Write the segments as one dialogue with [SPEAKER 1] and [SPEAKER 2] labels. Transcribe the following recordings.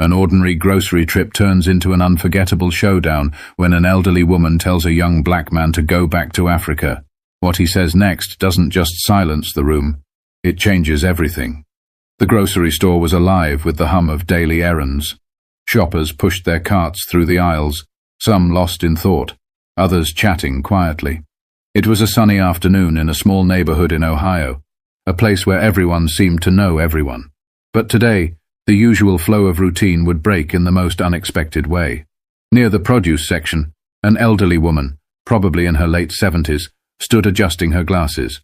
[SPEAKER 1] An ordinary grocery trip turns into an unforgettable showdown when an elderly woman tells a young black man to go back to Africa. What he says next doesn't just silence the room, it changes everything. The grocery store was alive with the hum of daily errands. Shoppers pushed their carts through the aisles, some lost in thought, others chatting quietly. It was a sunny afternoon in a small neighborhood in Ohio, a place where everyone seemed to know everyone. But today, the usual flow of routine would break in the most unexpected way. Near the produce section, an elderly woman, probably in her late 70s, stood adjusting her glasses.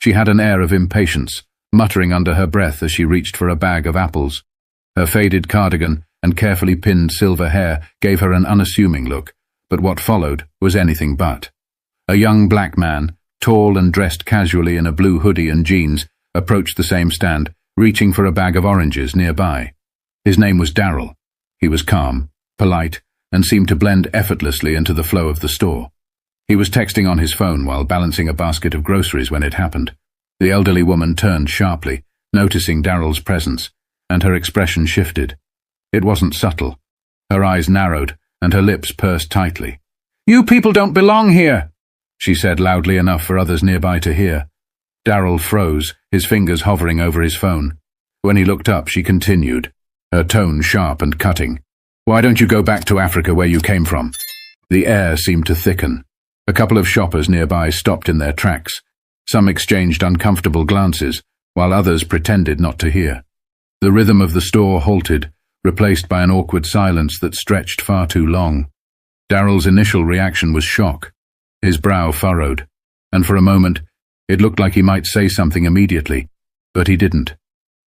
[SPEAKER 1] She had an air of impatience, muttering under her breath as she reached for a bag of apples. Her faded cardigan and carefully pinned silver hair gave her an unassuming look, but what followed was anything but. A young black man, tall and dressed casually in a blue hoodie and jeans, approached the same stand, reaching for a bag of oranges nearby. His name was Daryl. He was calm, polite, and seemed to blend effortlessly into the flow of the store. He was texting on his phone while balancing a basket of groceries when it happened. The elderly woman turned sharply, noticing Daryl's presence, and her expression shifted. It wasn't subtle. Her eyes narrowed, and her lips pursed tightly. "You people don't belong here," she said loudly enough for others nearby to hear. Daryl froze, his fingers hovering over his phone. When he looked up, she continued, her tone sharp and cutting. "Why don't you go back to Africa where you came from?" The air seemed to thicken. A couple of shoppers nearby stopped in their tracks. Some exchanged uncomfortable glances, while others pretended not to hear. The rhythm of the store halted, replaced by an awkward silence that stretched far too long. Daryl's initial reaction was shock. His brow furrowed, and for a moment, it looked like he might say something immediately, but he didn't.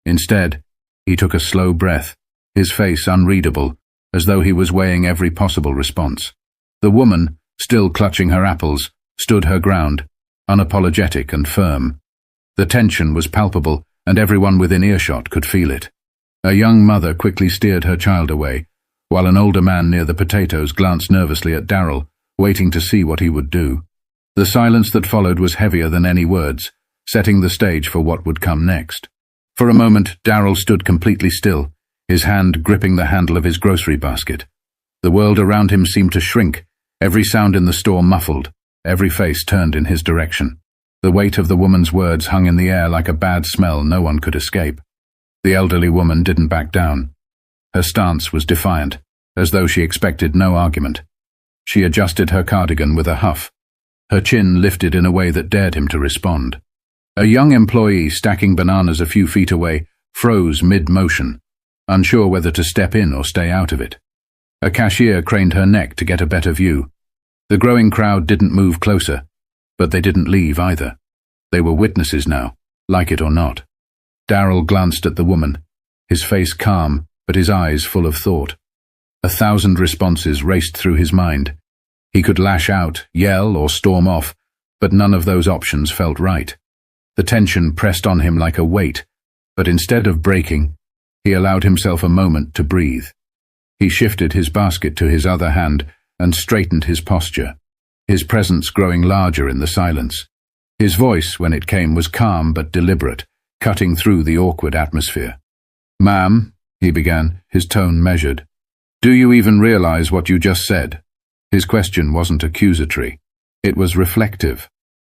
[SPEAKER 1] Instead, he took a slow breath, his face unreadable, as though he was weighing every possible response. The woman, still clutching her apples, stood her ground, unapologetic and firm. The tension was palpable, and everyone within earshot could feel it. A young mother quickly steered her child away, while an older man near the potatoes glanced nervously at Daryl, waiting to see what he would do. The silence that followed was heavier than any words, setting the stage for what would come next. For a moment, Daryl stood completely still, his hand gripping the handle of his grocery basket. The world around him seemed to shrink, every sound in the store muffled, every face turned in his direction. The weight of the woman's words hung in the air like a bad smell no one could escape. The elderly woman didn't back down. Her stance was defiant, as though she expected no argument. She adjusted her cardigan with a huff. Her chin lifted in a way that dared him to respond. A young employee stacking bananas a few feet away froze mid-motion, unsure whether to step in or stay out of it. A cashier craned her neck to get a better view. The growing crowd didn't move closer, but they didn't leave either. They were witnesses now, like it or not. Daryl glanced at the woman, his face calm, but his eyes full of thought. 1,000 responses raced through his mind. He could lash out, yell, or storm off, but none of those options felt right. The tension pressed on him like a weight, but instead of breaking, he allowed himself a moment to breathe. He shifted his basket to his other hand and straightened his posture, his presence growing larger in the silence. His voice, when it came, was calm but deliberate, cutting through the awkward atmosphere. "Ma'am," he began, his tone measured, "do you even realize what you just said?" His question wasn't accusatory. It was reflective,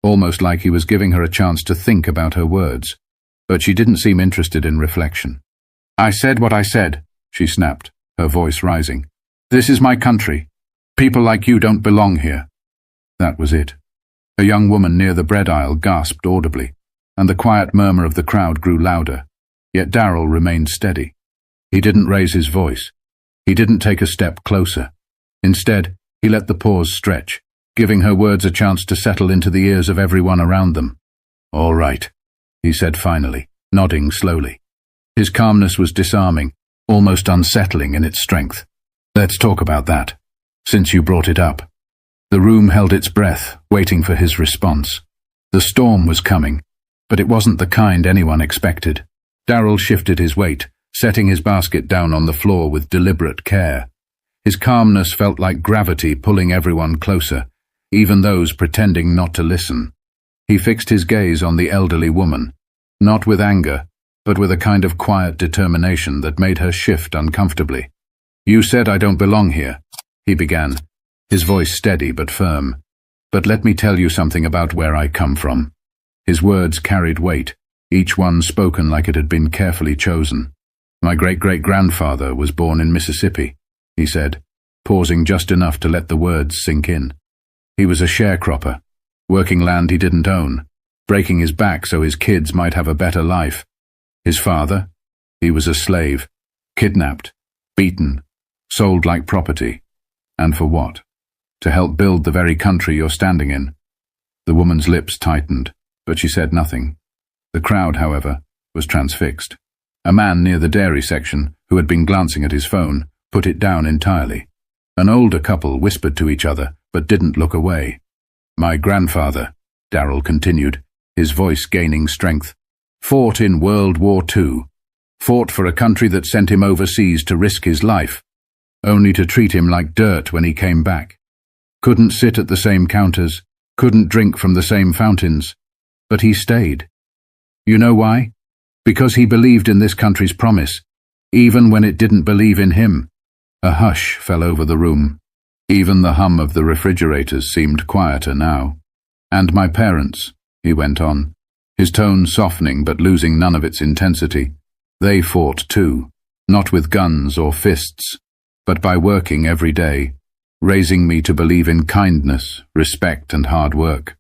[SPEAKER 1] almost like he was giving her a chance to think about her words. But she didn't seem interested in reflection. "I said what I said," she snapped, her voice rising. "This is my country. People like you don't belong here." That was it. A young woman near the bread aisle gasped audibly, and the quiet murmur of the crowd grew louder. Yet Daryl remained steady. He didn't raise his voice. He didn't take a step closer. Instead, he let the pause stretch, giving her words a chance to settle into the ears of everyone around them. "All right," he said finally, nodding slowly. His calmness was disarming, almost unsettling in its strength. "Let's talk about that, since you brought it up." The room held its breath, waiting for his response. The storm was coming, but it wasn't the kind anyone expected. Daryl shifted his weight, setting his basket down on the floor with deliberate care. His calmness felt like gravity pulling everyone closer, even those pretending not to listen. He fixed his gaze on the elderly woman, not with anger, but with a kind of quiet determination that made her shift uncomfortably. "You said I don't belong here," he began, his voice steady but firm. "But let me tell you something about where I come from." His words carried weight, each one spoken like it had been carefully chosen. "My great-great-grandfather was born in Mississippi," he said, pausing just enough to let the words sink in. "He was a sharecropper, working land he didn't own, breaking his back so his kids might have a better life. His father? He was a slave, kidnapped, beaten, sold like property. And for what? To help build the very country you're standing in." The woman's lips tightened, but she said nothing. The crowd, however, was transfixed. A man near the dairy section, who had been glancing at his phone, put it down entirely. An older couple whispered to each other, but didn't look away. "My grandfather," Darrell continued, his voice gaining strength, "fought in World War II. Fought for a country that sent him overseas to risk his life, only to treat him like dirt when he came back. Couldn't sit at the same counters, couldn't drink from the same fountains. But he stayed. You know why? Because he believed in this country's promise, even when it didn't believe in him." A hush fell over the room. Even the hum of the refrigerators seemed quieter now. "And my parents," he went on, his tone softening but losing none of its intensity. "They fought too, not with guns or fists, but by working every day, raising me to believe in kindness, respect, and hard work.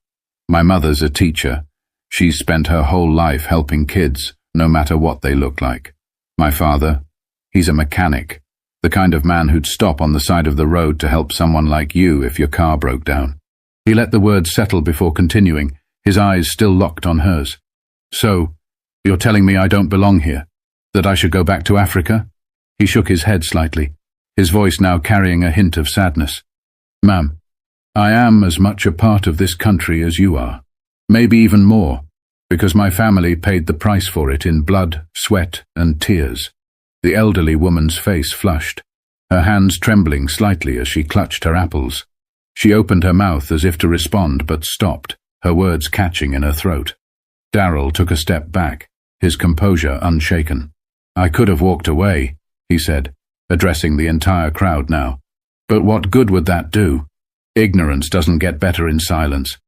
[SPEAKER 1] My mother's a teacher. She's spent her whole life helping kids, no matter what they look like. My father, he's a mechanic, the kind of man who'd stop on the side of the road to help someone like you if your car broke down." He let the words settle before continuing, his eyes still locked on hers. "So, you're telling me I don't belong here? That I should go back to Africa?" He shook his head slightly, his voice now carrying a hint of sadness. "Ma'am, I am as much a part of this country as you are. Maybe even more, because my family paid the price for it in blood, sweat, and tears." The elderly woman's face flushed, her hands trembling slightly as she clutched her apples. She opened her mouth as if to respond, but stopped, her words catching in her throat. Darrell took a step back, his composure unshaken. "I could have walked away," he said, addressing the entire crowd now. "But what good would that do? Ignorance doesn't get better in silence.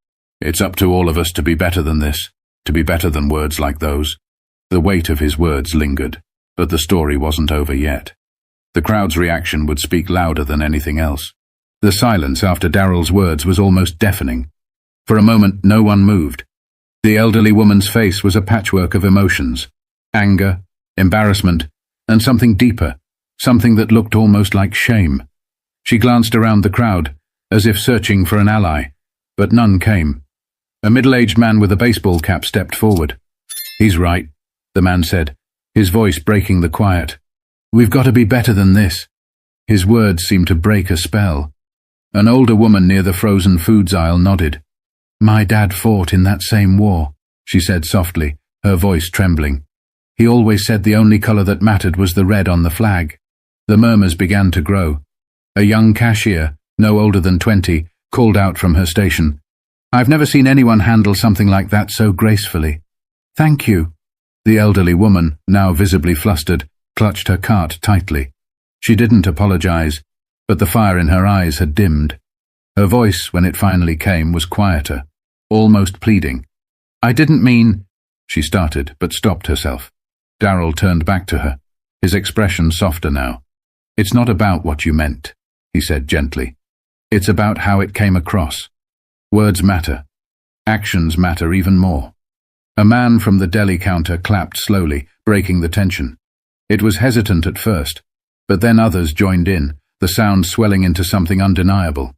[SPEAKER 1] It's up to all of us to be better than this, to be better than words like those." The weight of his words lingered, but the story wasn't over yet. The crowd's reaction would speak louder than anything else. The silence after Darrell's words was almost deafening. For a moment, no one moved. The elderly woman's face was a patchwork of emotions: anger, embarrassment, and something deeper, something that looked almost like shame. She glanced around the crowd, as if searching for an ally, but none came. A middle-aged man with a baseball cap stepped forward. "He's right," the man said, his voice breaking the quiet. "We've got to be better than this." His words seemed to break a spell. An older woman near the frozen foods aisle nodded. "My dad fought in that same war," she said softly, her voice trembling. "He always said the only color that mattered was the red on the flag." The murmurs began to grow. A young cashier, no older than 20, called out from her station, "I've never seen anyone handle something like that so gracefully." "Thank you." The elderly woman, now visibly flustered, clutched her cart tightly. She didn't apologize, but the fire in her eyes had dimmed. Her voice, when it finally came, was quieter, almost pleading. "I didn't mean—" she started, but stopped herself. Darrell turned back to her, his expression softer now. "It's not about what you meant," he said gently. "It's about how it came across. Words matter. Actions matter even more." A man from the deli counter clapped slowly, breaking the tension. It was hesitant at first, but then others joined in, the sound swelling into something undeniable.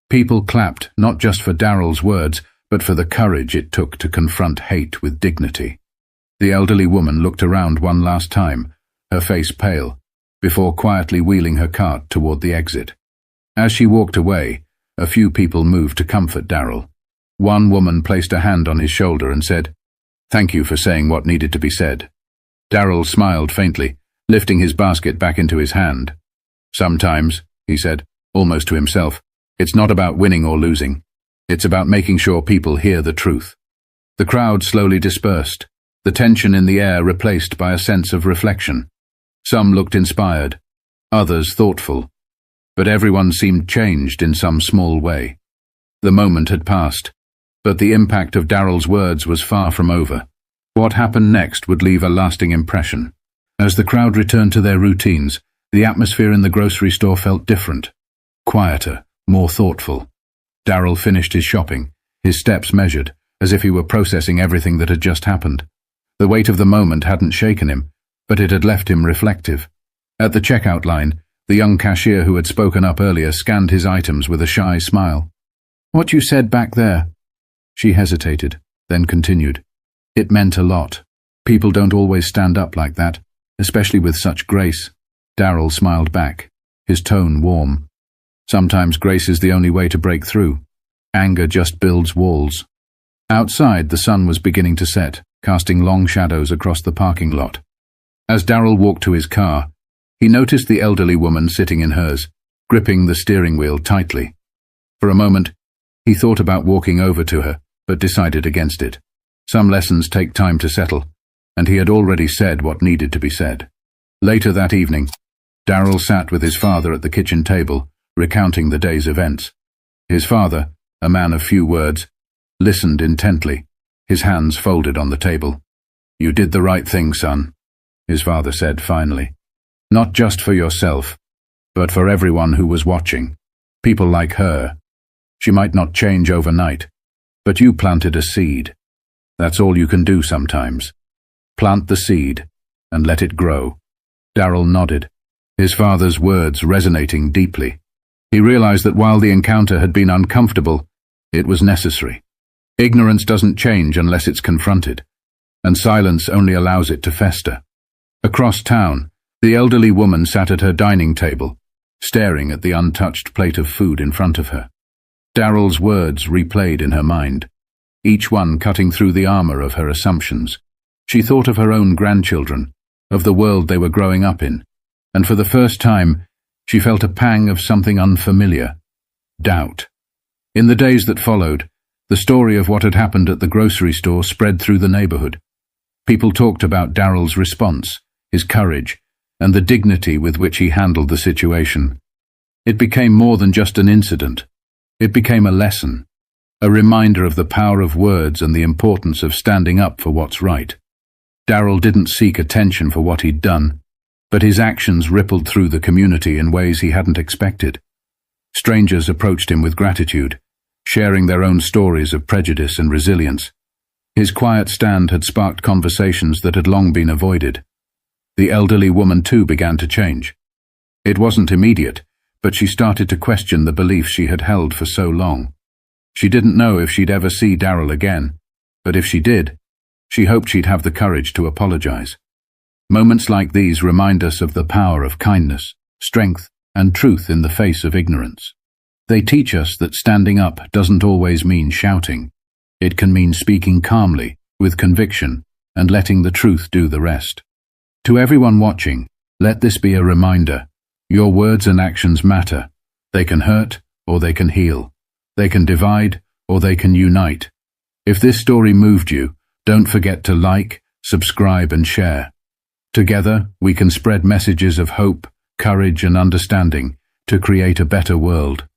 [SPEAKER 1] People clapped, not just for Darrell's words, but for the courage it took to confront hate with dignity. The elderly woman looked around one last time, her face pale, before quietly wheeling her cart toward the exit. As she walked away, a few people moved to comfort Darrell. One woman placed a hand on his shoulder and said, "Thank you for saying what needed to be said." Darrell smiled faintly, lifting his basket back into his hand. "Sometimes," he said, almost to himself, "it's not about winning or losing. It's about making sure people hear the truth." The crowd slowly dispersed, the tension in the air replaced by a sense of reflection. Some looked inspired, others thoughtful. But everyone seemed changed in some small way. The moment had passed, but the impact of Daryl's words was far from over. What happened next would leave a lasting impression. As the crowd returned to their routines, the atmosphere in the grocery store felt different, quieter, more thoughtful. Daryl finished his shopping, his steps measured, as if he were processing everything that had just happened. The weight of the moment hadn't shaken him, but it had left him reflective. At the checkout line, the young cashier who had spoken up earlier scanned his items with a shy smile. "What you said back there?" She hesitated, then continued. "It meant a lot. People don't always stand up like that, especially with such grace." Daryl smiled back, his tone warm. Sometimes grace is the only way to break through. Anger just builds walls. Outside, the sun was beginning to set, casting long shadows across the parking lot. As Daryl walked to his car, he noticed the elderly woman sitting in hers, gripping the steering wheel tightly. For a moment, he thought about walking over to her, but decided against it. Some lessons take time to settle, and he had already said what needed to be said. Later that evening, Daryl sat with his father at the kitchen table, recounting the day's events. His father, a man of few words, listened intently, his hands folded on the table. "You did the right thing, son," his father said finally. "Not just for yourself, but for everyone who was watching. People like her. She might not change overnight, but you planted a seed. That's all you can do sometimes. Plant the seed and let it grow." Daryl nodded, his father's words resonating deeply. He realized that while the encounter had been uncomfortable, it was necessary. Ignorance doesn't change unless it's confronted, and silence only allows it to fester. Across town, the elderly woman sat at her dining table, staring at the untouched plate of food in front of her. Daryl's words replayed in her mind, each one cutting through the armor of her assumptions. She thought of her own grandchildren, of the world they were growing up in, and for the first time, she felt a pang of something unfamiliar: doubt. In the days that followed, the story of what had happened at the grocery store spread through the neighborhood. People talked about Daryl's response, his courage, and the dignity with which he handled the situation. It became more than just an incident. It became a lesson, a reminder of the power of words and the importance of standing up for what's right. Daryl didn't seek attention for what he'd done, but his actions rippled through the community in ways he hadn't expected. Strangers approached him with gratitude, sharing their own stories of prejudice and resilience. His quiet stand had sparked conversations that had long been avoided. The elderly woman too began to change. It wasn't immediate, but she started to question the beliefs she had held for so long. She didn't know if she'd ever see Daryl again, but if she did, she hoped she'd have the courage to apologize. Moments like these remind us of the power of kindness, strength, and truth in the face of ignorance. They teach us that standing up doesn't always mean shouting. It can mean speaking calmly, with conviction, and letting the truth do the rest. To everyone watching, let this be a reminder. Your words and actions matter. They can hurt, or they can heal. They can divide, or they can unite. If this story moved you, don't forget to like, subscribe, and share. Together, we can spread messages of hope, courage, and understanding to create a better world.